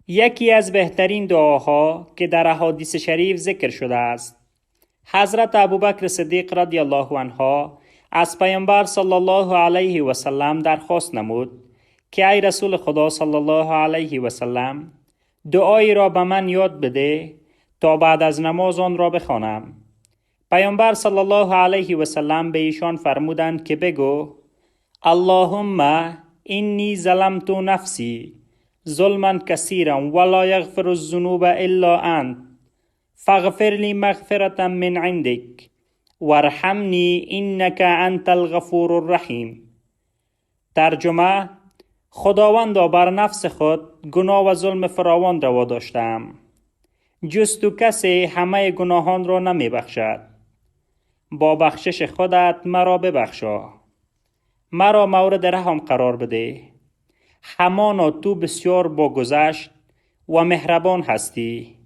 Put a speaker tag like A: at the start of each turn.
A: یکی از بهترین دعاها که در احادیث شریف ذکر شده است، حضرت ابوبکر صدیق رضی الله عنه از پیامبر صلی الله علیه و سلم درخواست نمود که ای رسول خدا صلی الله علیه و سلم، دعایی را به من یاد بده تا بعد از نماز آن را بخوانم. پیامبر صلی الله علیه و سلم به ایشان فرمودند که بگو: اللهم انی ظلمت نفسی ظلما کثیرا ولا یغفر الذنوب الا انت فاغفر لی مغفرة من عندک وارحمنی انک انت الغفور الرحیم. ترجمه: خداوندا، بر نفس خود گناه و ظلم فراوان روا داشتم، جز تو کسی همه گناهان را نمی بخشد. با بخشش خودت مرا ببخشا، مرا مورد رحم قرار بده، همانا تو بسیار با گذشت و مهربان هستی.